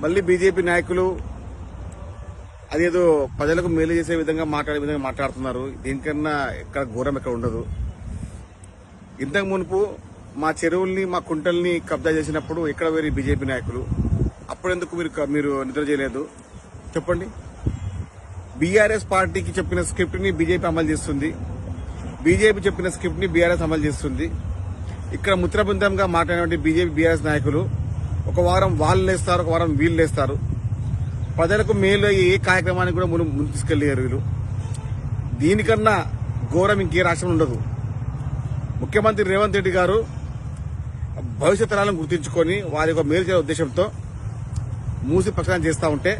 మళ్ళీ బీజేపీ నాయకులు అదేదో ప్రజలకు మేలు చేసే విధంగా మాట్లాడుతున్నారు. దీనికన్నా ఎక్కడ ఘోరం ఎక్కడ ఉండదు. ఇంతకు మునుపు మా చెరువుల్ని మా కుంటల్ని కబ్జా చేసినప్పుడు ఎక్కడ వేరే బీజేపీ నాయకులు అప్పుడెందుకు మీరు నిద్ర చేయలేదు చెప్పండి. బీఆర్ఎస్ పార్టీకి చెప్పిన స్క్రిప్ట్ ని బీజేపీ అమలు చేస్తుంది, బీజేపీ చెప్పిన స్క్రిప్ట్ ని బీఆర్ఎస్ అమలు చేస్తుంది. ఇక్కడ ముత్రబృందంగా మాట్లాడినటువంటి బీజేపీ బీఆర్ఎస్ నాయకులు ఒక వారం వాళ్ళు లేస్తారు, ఒక వారం వీళ్ళు లేస్తారు. ప్రజలకు మేలు ఏ కార్యక్రమానికి కూడా ముందు తీసుకెళ్లేరు వీళ్ళు. దీనికన్నా ఘోరం ఇంకే రాష్ట్రం ఉండదు. ముఖ్యమంత్రి రేవంత్ రెడ్డి గారు భవిష్యత్ తరాలను గుర్తించుకొని వారి యొక్క మేలు చేసే ఉద్దేశంతో మూసి ప్రచారం చేస్తూ ఉంటే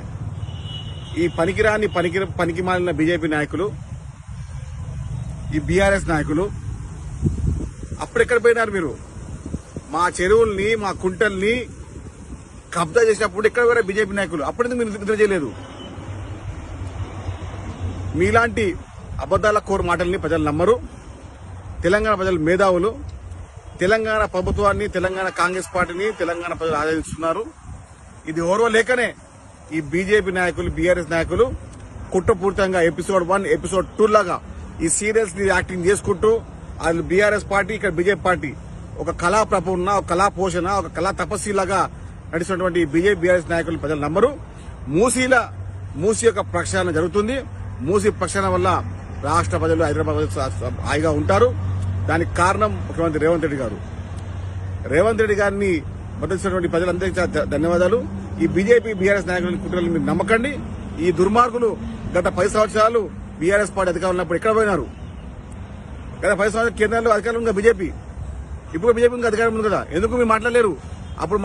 ఈ పనికి మాలిన బీజేపీ నాయకులు, ఈ బీఆర్ఎస్ నాయకులు అప్పుడెక్కడ పోయినారు మీరు? మా చెరువుల్ని మా కుంటల్ని కబ్జా చేసినప్పుడు ఎక్కడ పోయారు బీజేపీ నాయకులు? అప్పుడెందుకు మీరు నిద్ర చేయలేదు? మీలాంటి అబద్దాల కోరు మాటల్ని ప్రజలు నమ్మరు. తెలంగాణ ప్రజలు మేధావులు. తెలంగాణ ప్రభుత్వాన్ని, తెలంగాణ కాంగ్రెస్ పార్టీని తెలంగాణ ప్రజలు ఆదరిస్తున్నారు. ఇది ఓర్వ లేకనే ఈ బీజేపీ నాయకులు, బీఆర్ఎస్ నాయకులు కుట్రపూరితంగా ఎపిసోడ్ 1, ఎపిసోడ్ 2 లాగా ఈ సీరియస్ ని యాక్టింగ్ చేసుకుంటూ వాళ్ళు బీఆర్ఎస్ పార్టీ, ఇక్కడ బీజేపీ పార్టీ ఒక కళా ప్రపూర్ణ, ఒక కళా పోషణ, ఒక కళా తపస్సులాగా నడిచినటువంటి బీజేపీ బీఆర్ఎస్ నాయకులు ప్రజలు నమ్మరు. మూసీ యొక్క ప్రక్షాళన జరుగుతుంది. మూసీ ప్రక్షాళన వల్ల రాష్ట్ర ప్రజలు, హైదరాబాద్ హాయిగా ఉంటారు. దానికి కారణం ముఖ్యమంత్రి రేవంత్ రెడ్డి గారు. రేవంత్ రెడ్డి గారిని మద్దతిస్తున్నటువంటి ప్రజలందరికీ ధన్యవాదాలు. ఈ బీజేపీ బీఆర్ఎస్ నాయకుల కుట్రలు మీరు నమ్మకండి. ఈ దుర్మార్గులు గత 10 సంవత్సరాలు బీఆర్ఎస్ పార్టీ అధికారంలో ఉన్నప్పుడు ఎక్కడ పోయినారు? గత 10 సంవత్సరాలు కేంద్రంలో అధికారంలో ఉంది బీజేపీ. ఇప్పుడు బీజేపీ ఇంకా అధికారం ఉంది కదా, ఎందుకు మీరు మాట్లాడలేరు? అప్పుడు